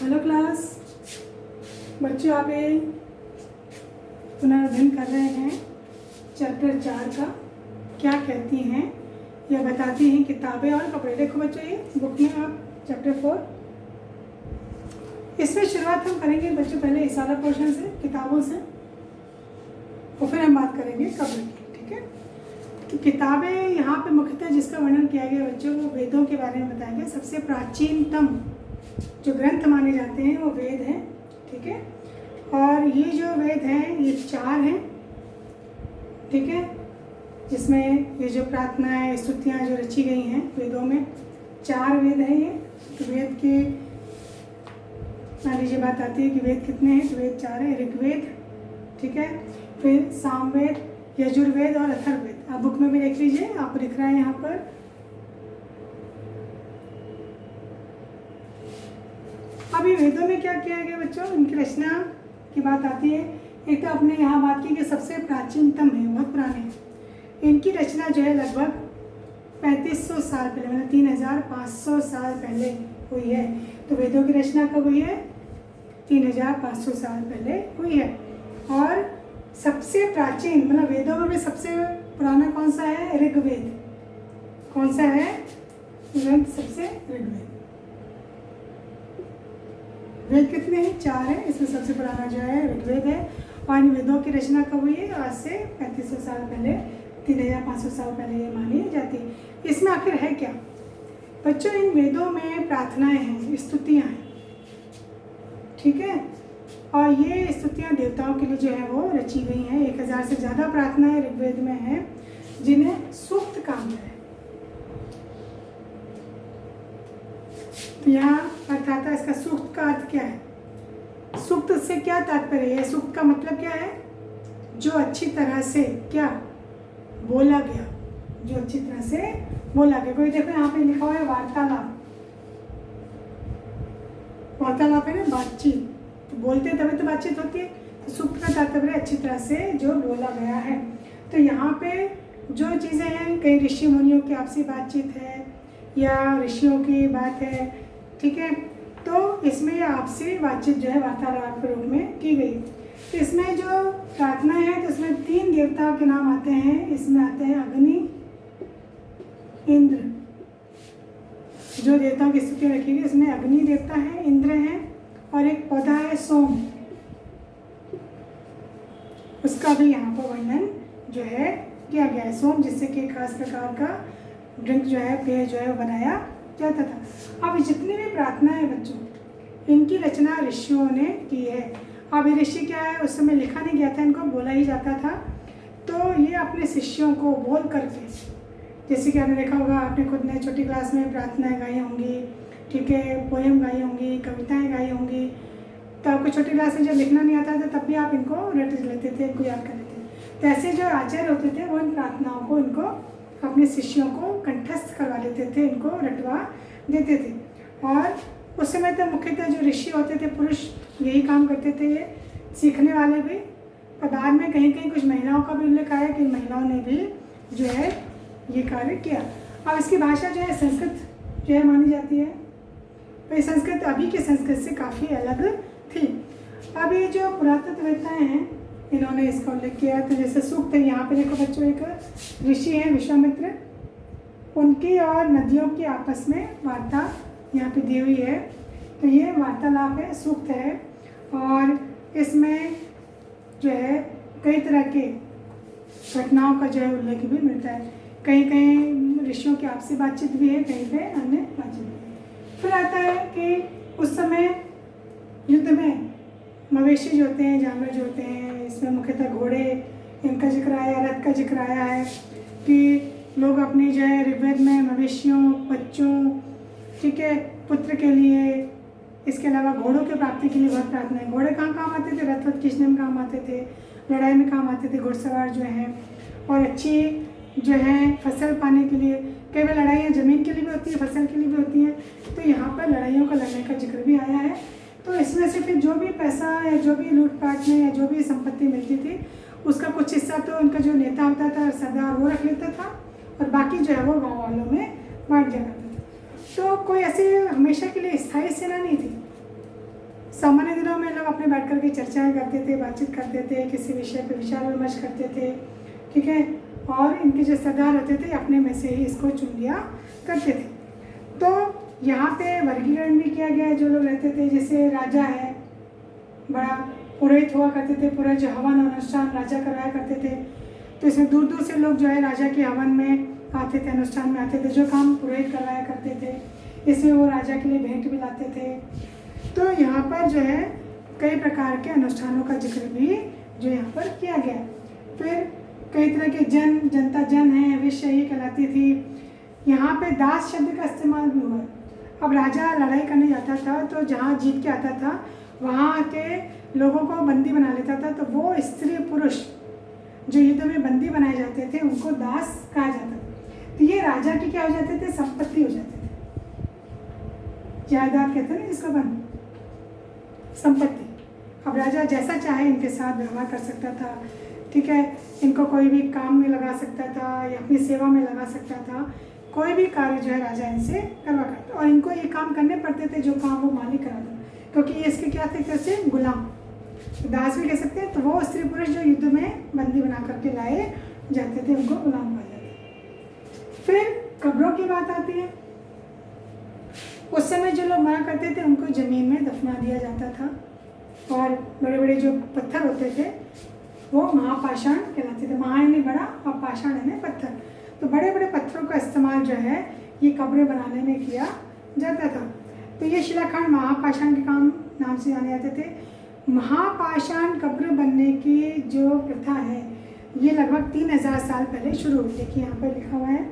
Hello class बच्चों, आप ये पुनर्अध्ययन कर रहे हैं चैप्टर 4 का। क्या कहती हैं या बताती हैं किताबें और कपड़े। देखो बच्चों, ये बुक में आप चैप्टर 4, इसमें शुरुआत हम करेंगे बच्चों पहले इस वाला पोर्शन से, किताबों से, और फिर हम बात करेंगे कपड़े की। ठीक है, तो किताबें यहाँ पे मुख्यतः जिसका वर्णन किया गया बच्चों, वो वेदों के बारे में बताया गया। सबसे प्राचीनतम जो ग्रंथ माने जाते हैं वो वेद हैं। ठीक है, और ये जो वेद हैं ये 4 हैं। ठीक है, जिसमें ये जो प्रार्थनाएं स्तुतियाँ जो रची गई हैं वेदों में, 4 वेद हैं ये। तो वेद के मान लीजिए बात आती है कि वेद कितने हैं, तो वेद 4 हैं। ऋग्वेद, ठीक है, फिर सामवेद, यजुर्वेद और अथर्ववेद। आप बुक में भी देख लीजिए, आपको दिख रहा है यहाँ पर। अभी वेदों में क्या किया गया बच्चों, इनकी रचना की बात आती है। एक तो आपने यहाँ बात की कि सबसे प्राचीनतम है, बहुत पुराने हैं। इनकी रचना जो है लगभग 3500 साल पहले, मतलब 3500 साल पहले हुई है। तो वेदों की रचना कब हुई है? 3500 साल पहले हुई है। और सबसे प्राचीन, मतलब वेदों में भी सबसे पुराना कौन सा है? ऋग्वेद। कौन सा है ग्रंथ? सबसे ऋग्वेद। वेद कितने हैं? 4 हैं। इसमें सबसे पुराना जो है ऋग्वेद है। और इन वेदों की रचना कब हुई है? आज से 3500 साल पहले, 3500 साल पहले ये मानी जाती है। इसमें आखिर है क्या बच्चों? इन वेदों में प्रार्थनाएं हैं, स्तुतियाँ हैं। ठीक है, और ये स्तुतियाँ देवताओं के लिए जो है वो रची गई हैं। 1000 से ज़्यादा प्रार्थनाएं ऋग्वेद में हैं, जिन्हें सूक्त कहा गया है। तो यहाँ अर्थात इसका सूक्त का अर्थ क्या है? सूक्त से क्या तात्पर्य है? सूक्त का मतलब क्या है? जो अच्छी तरह से क्या बोला गया, जो अच्छी तरह से बोला गया। कोई देखो यहाँ पे लिखा हुआ है वार्तालाप। वार्तालाप है ना, बातचीत। तो बोलते हैं तभी तो बातचीत होती है। तो सूक्त का तात्पर्य अच्छी तरह से जो बोला गया है। तो यहाँ पे जो चीज़ें हैं, कई ऋषि मुनियों की आपसी बातचीत है या ऋषियों की बात है। ठीक है, तो इसमें आपसी बातचीत जो है वार्तालाप के रूप में की गई। तो इसमें जो प्रार्थना है, तो इसमें 3 देवताओं के नाम आते हैं। इसमें आते हैं अग्नि, इंद्र। जो देवताओं की स्तुति रखी गई इसमें अग्नि देवता है, इंद्र है, और एक पौधा है सोम। उसका भी यहाँ पर वर्णन जो है किया गया है। सोम जिससे कि खास प्रकार का ड्रिंक जो है, पेय जो है वो बनाया जाता था। अब जितनी भी प्रार्थना है बच्चों, इनकी रचना ऋषियों ने की है। अब ये ऋषि क्या है, उस समय लिखा नहीं गया था, इनको बोला ही जाता था। तो ये अपने शिष्यों को बोल करके, जैसे कि आपने देखा होगा, आपने खुद ने छोटी क्लास में प्रार्थनाएं गाई होंगी, ठीक है, पोएम गाई होंगी, कविताएं गाई होंगी। तो आपको छोटी क्लास में जब लिखना नहीं आता था तब भी आप इनको रट लेते थे, इनको याद कर लेते थे। तो ऐसे जो आचार्य होते थे वो इन प्रार्थनाओं को, इनको अपने शिष्यों को कंठस्थ करवा लेते थे, इनको रटवा देते थे। और उस समय तो मुख्यतः जो ऋषि होते थे, पुरुष, यही काम करते थे, सीखने वाले भी। पर बाद में कहीं कहीं कुछ महिलाओं का भी उल्लेख आया कि महिलाओं ने भी जो है ये कार्य किया। अब इसकी भाषा जो है संस्कृत जो है मानी जाती है। तो ये संस्कृत अभी के संस्कृत से काफ़ी अलग थी। अब ये जो पुरातत्ववेत्ताएँ हैं, इन्होंने इसका उल्लेख किया। तो जैसे सूक्त है, यहाँ पे देखो बच्चों, एक ऋषि हैं विश्वामित्र, उनकी और नदियों की आपस में वार्ता यहाँ पे दी हुई है। तो ये वार्तालाप है, सूक्त है। और इसमें जो है कई तरह के घटनाओं का जो है उल्लेख भी मिलता है। कहीं कहीं ऋषियों की आपसी बातचीत भी है, कहीं पे अन्य बातचीत भी है। फिर आता है कि उस समय युद्ध में मवेशी जो होते हैं, जानवर जो होते हैं, इसमें मुख्यतः घोड़े, इनका जिक्र आया, रथ का जिक्र आया है कि लोग अपनी जो है ऋग्वेद में मवेशियों, बच्चों, ठीक है, पुत्र के लिए, इसके अलावा घोड़ों की प्राप्ति के लिए बहुत प्रार्थना है। घोड़े कहाँ काम आते थे? रथ वथ खींचने में काम आते थे, लड़ाई में काम आते थे घुड़सवार जो हैं। और अच्छी जो है फसल पाने के लिए, कई बार लड़ाइयाँ ज़मीन के लिए भी होती है, फसल के लिए भी होती हैं। तो यहाँ पर लड़ाइयों का लड़ने का जिक्र भी आया है। तो इसमें से फिर जो भी पैसा या जो भी लूटपाट में या जो भी संपत्ति मिलती थी, उसका कुछ हिस्सा तो उनका जो नेता होता था, सरदार, वो रख लेता था, और बाकी जो है वो गाँव वालों में बांट दिया करता था। तो कोई ऐसी हमेशा के लिए स्थायी सेना नहीं थी। सामान्य दिनों में लोग अपने बैठ कर के चर्चाएँ करते थे, बातचीत करते थे, किसी विषय पर विचार विमर्श करते थे, ठीक है। और इनके जो सरदार होते थे अपने में से ही इसको चुन लिया करते थे। तो यहाँ पे वर्गीकरण भी किया गया है। जो लोग रहते थे, जैसे राजा है, बड़ा पुरोहित हुआ करते थे, पूरा जो हवन अनुष्ठान राजा करवाया करते थे। तो इसमें दूर दूर से लोग जो है राजा के हवन में आते थे, अनुष्ठान में आते थे, जो काम पुरोहित करवाया करते थे। इसमें वो राजा के लिए भेंट भी लाते थे। तो यहाँ पर जो है कई प्रकार के अनुष्ठानों का जिक्र भी जो यहाँ पर किया गया। फिर कई तरह के जनता जन है, विषय ये कहलाती थी। यहाँ पे दास शब्द का इस्तेमाल भी हुआ। अब राजा लड़ाई करने जाता था तो जहाँ जीत के आता था वहाँ के लोगों को बंदी बना लेता था। तो वो स्त्री पुरुष जो युद्ध में बंदी बनाए जाते थे उनको दास कहा जाता था। तो ये राजा की क्या हो जाते थे, संपत्ति हो जाते थे, जायदाद कहते हैं ना जिसको, बन संपत्ति। अब राजा जैसा चाहे इनके साथ व्यवहार कर सकता था, ठीक है। इनको कोई भी काम में लगा सकता था या अपनी सेवा में लगा सकता था। कोई भी कार्य जो है राजा इनसे करवा करता, और इनको ये काम करने पड़ते थे जो काम वो मालिक कराता, क्योंकि ये इसके क्या थे, कैसे गुलाम, दास भी कह सकते हैं। तो वो स्त्री पुरुष जो युद्ध में बंदी बना करके लाए जाते थे उनको गुलाम कहा जाता है। फिर कब्रों की बात आती है। उस समय जो लोग मरा करते थे उनको जमीन में दफना दिया जाता था, और बड़े बड़े जो पत्थर होते थे वो महापाषाण कहलाते थे। महा यानी बड़ा और पाषाण यानी पत्थर। तो बड़े बड़े पत्थरों का इस्तेमाल जो है ये कब्रें बनाने में किया जाता था। तो ये शिलाखंड महापाषाण के काम नाम से जाने जाते थे। महापाषाण कब्र बनने की जो प्रथा है ये लगभग 3000 साल पहले शुरू हुई। देखिए यहाँ पर लिखा हुआ है,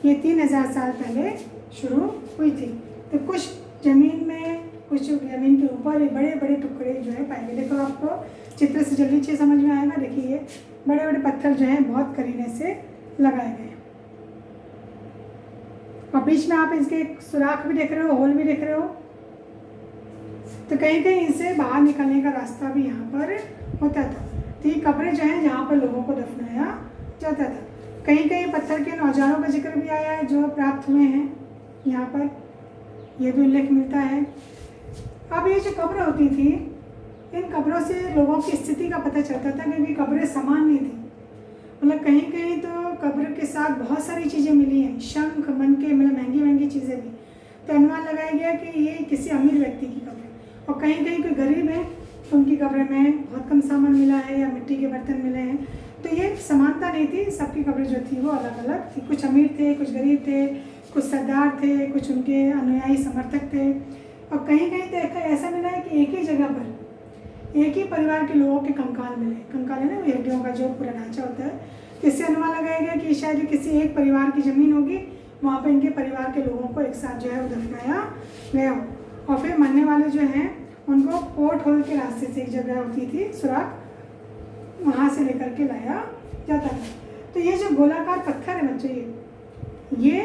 ये 3000 साल पहले शुरू हुई थी। तो कुछ जमीन में, कुछ जमीन के ऊपर ये बड़े बड़े टुकड़े जो है पाए गए। देखो आपको चित्र से जल्दी अच्छे समझ में आएगा। देखिए ये बड़े बड़े पत्थर जो हैं बहुत करीने से लगाए गए, और बीच में आप इसके सुराख भी देख रहे हो, होल भी देख रहे हो। तो कहीं कहीं इनसे बाहर निकलने का रास्ता भी यहाँ पर होता था। तो ये कब्रें जो हैं जहाँ पर लोगों को दफनाया जाता था। कहीं कहीं पत्थर के औजारों का जिक्र भी आया है जो प्राप्त हुए हैं, यहाँ पर यह भी उल्लेख मिलता है। अब ये जो कब्र होती थी, इन कब्रों से लोगों की स्थिति का पता चलता था, क्योंकि कब्रें समान नहीं थी। मतलब कहीं कहीं तो कब्र के साथ बहुत सारी चीज़ें मिली हैं, शंख, मनके, मतलब महंगी महंगी चीज़ें भी। तो अनुमान लगाया गया कि ये किसी अमीर व्यक्ति की कब्र है। और कहीं कहीं कोई गरीब है तो उनकी कब्र में बहुत कम सामान मिला है या मिट्टी के बर्तन मिले हैं। तो ये समानता नहीं थी, सबकी कब्रें जो थी वो अलग अलग थी। कुछ अमीर थे, कुछ गरीब थे, कुछ सरदार थे, कुछ उनके अनुयायी समर्थक थे। और कहीं कहीं तो ऐसा मिला है कि एक ही जगह पर एक ही परिवार के लोगों के कंकाल मिले। कंकाल है ना, वो हड्डियों का जो पूरा ढांचा होता है। इससे अनुमान लगाया गया कि शायद किसी एक परिवार की ज़मीन होगी, वहाँ पे इनके परिवार के लोगों को एक साथ जो है वो दफनाया गया हो। और फिर मरने वाले जो हैं उनको पोर्ट होल के रास्ते से, एक जगह होती थी सुराख, वहाँ से लेकर के लाया जाता था। तो ये जो गोलाकार पत्थर है बच्चों, ये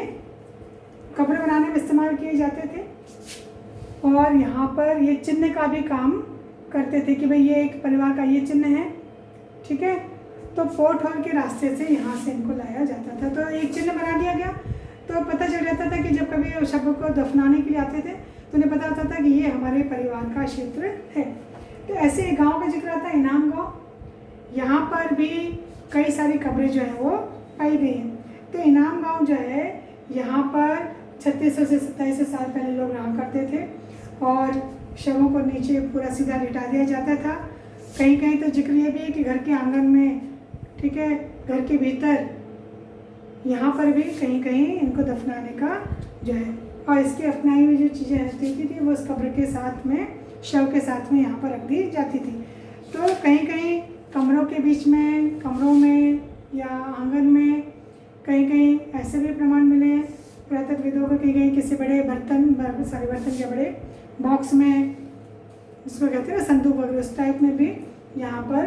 कब्र बनाने में इस्तेमाल किए जाते थे। और यहाँ पर ये चिन्ह का भी काम करते थे कि भाई ये एक परिवार का ये चिन्ह है, ठीक है। तो पोर्ट होल के रास्ते से यहाँ से इनको लाया जाता था। तो एक चिन्ह बना दिया गया तो पता चल जाता था कि जब कभी शव को दफनाने के लिए आते थे तो उन्हें पता होता था कि ये हमारे परिवार का क्षेत्र है। तो ऐसे एक गाँव का जिक्र आता है, इनाम गाँव। यहाँ पर भी कई सारी कब्रें जो है वो पाई गई हैं। तो इनाम गाँव जो है यहाँ पर 3600 से 2700 साल पहले लोग रहा करते थे, और शवों को नीचे पूरा सीधा लिटा दिया जाता था। कहीं कहीं तो जिक्र ये भी है कि घर के आंगन में, ठीक है, घर के भीतर, यहाँ पर भी कहीं कहीं इनको दफनाने का जो है, और इसकी अपनाई हुई जो चीज़ें रहती थी वो उस कब्र के साथ में, शव के साथ में यहाँ पर रख दी जाती थी। तो कहीं कहीं कमरों के बीच में, कमरों में या आंगन में कहीं कहीं ऐसे भी प्रमाण मिले हैं पुरातत्वविदों को। कहीं कहीं किसी बड़े बर्तन के बड़े बॉक्स में, जिसको कहते हैं संदूक वगैरह, उस टाइप में भी यहाँ पर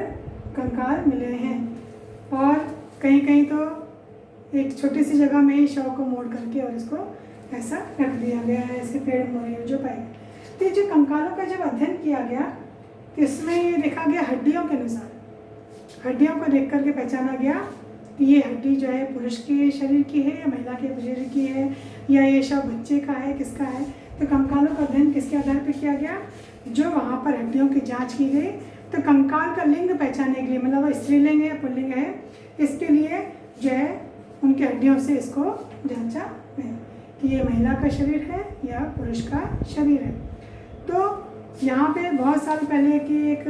कंकाल मिले हैं। और कहीं कहीं तो एक छोटी सी जगह में ही शव को मोड़ करके और इसको ऐसा रख दिया गया है, ऐसे पेड़ मोड़े जो पाए गए। तो जो कंकालों का जब अध्ययन किया गया तो इसमें ये देखा गया हड्डियों के अनुसार, हड्डियों को देख करके पहचाना गया कि ये हड्डी जो है पुरुष के शरीर की है या महिला के शरीर की है, या ये शव बच्चे का है, किसका है। तो कंकालों का अध्ययन किसके आधार पर किया गया, जो वहाँ पर हड्डियों की जांच की गई। तो कंकाल का लिंग पहचानने के लिए, मतलब वो स्त्रीलिंग है या पुल्लिंग है, इसके लिए जो है उनकी हड्डियों से इसको जांचा गया कि ये महिला का शरीर है या पुरुष का शरीर है। तो यहाँ पे बहुत साल पहले की एक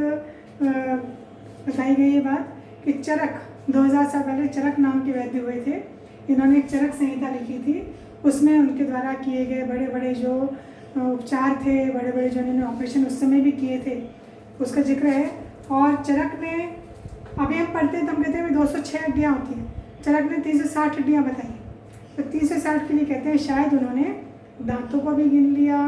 बताई गई ये बात कि चरक, 2000 साल पहले चरक नाम के वैद्य हुए थे। इन्होंने एक चरक संहिता लिखी थी, उसमें उनके द्वारा किए गए बड़े बड़े जो उपचार थे, बड़े बड़े जो इन्होंने ऑपरेशन उस समय भी किए थे, उसका जिक्र है। और चरक ने, अभी हम पढ़ते हैं तो हम कहते हैं 206 हड्डियाँ होती हैं, चरक ने 360 हड्डियाँ बताई। तो 360 के लिए कहते हैं शायद उन्होंने दांतों को भी गिन लिया,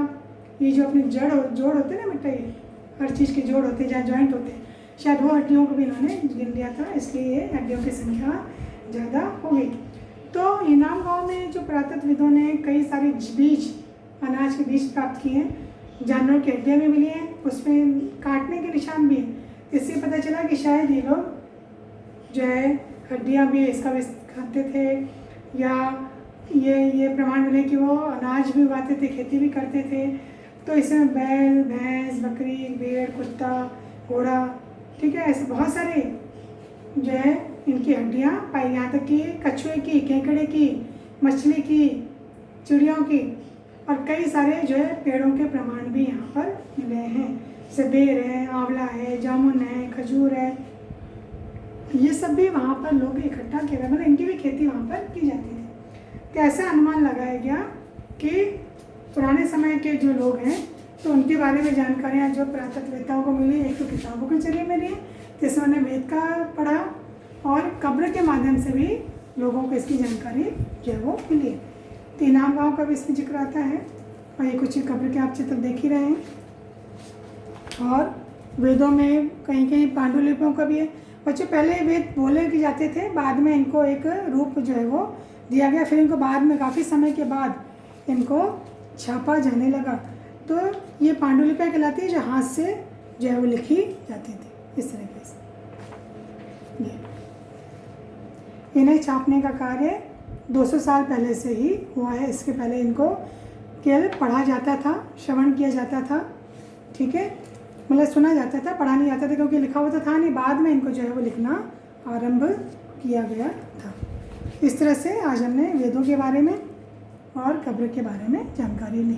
ये जो अपने जोड़ होते हैं ना बेटा, ये हर चीज़ के जोड़ होते हैं जहाँ जॉइंट होते हैं, शायद वो हड्डियों को भी इन्होंने गिन लिया था, इसलिए ये हड्डियों की संख्या ज़्यादा हो गई। तो इनाम गांव में जो पुरातत्वविदों ने कई सारे बीज, अनाज के बीज प्राप्त किए हैं, जानवरों की हड्डियाँ भी मिली हैं, उसमें काटने के निशान भी हैं। इससे पता चला कि शायद ये लोग जो है हड्डियाँ भी इसका भी खाते थे, या ये प्रमाण मिले कि वो अनाज भी उगाते थे, खेती भी करते थे। तो इसमें बैल, भैंस, बकरी, भेड़, कुत्ता, घोड़ा, ठीक है, ऐसे बहुत सारे जो है इनकी हड्डियाँ पाई। यहाँ तक कि कछुए की, केकड़े की, मछली की, चिड़ियों की, और कई सारे जो है पेड़ों के प्रमाण भी यहाँ पर मिले हैं। जैसे बेर है, आंवला है, जामुन है, खजूर है, ये सब भी वहाँ पर लोग इकट्ठा किए गए, मतलब इनकी भी खेती वहाँ पर की जाती थी। तो ऐसा अनुमान लगाया गया कि पुराने समय के जो लोग हैं तो उनके बारे में जानकारियाँ जो पुरातत्ववेत्ताओं को मिली, एक तो किताबों के जरिए मिली, जिसमें उन्हें वेद का पढ़ा, और कब्र के माध्यम से भी लोगों को इसकी जानकारी जो है वो मिली। तो इनाम गाँव का भी इसमें जिक्र आता है, और ये कुछ कब्र के आप चित्र देख ही रहे हैं। और वेदों में कहीं कहीं पांडुलिपियों का भी है। बच्चे पहले वेद बोले भी जाते थे, बाद में इनको एक रूप जो है वो दिया गया, फिर इनको बाद में काफ़ी समय के बाद इनको छापा जाने लगा। तो ये पांडुलिपियाँ कहलाती है जो हाथ से जो है वो लिखी जाती थी इस तरीके से। इन्हें छापने का कार्य 200 साल पहले से ही हुआ है। इसके पहले इनको केवल पढ़ा जाता था, श्रवण किया जाता था, ठीक है, मतलब सुना जाता था, पढ़ा नहीं जाता था क्योंकि लिखा हुआ तो था नहीं। बाद में इनको जो है वो लिखना आरंभ किया गया था। इस तरह से आज हमने वेदों के बारे में और कब्र के बारे में जानकारी ली।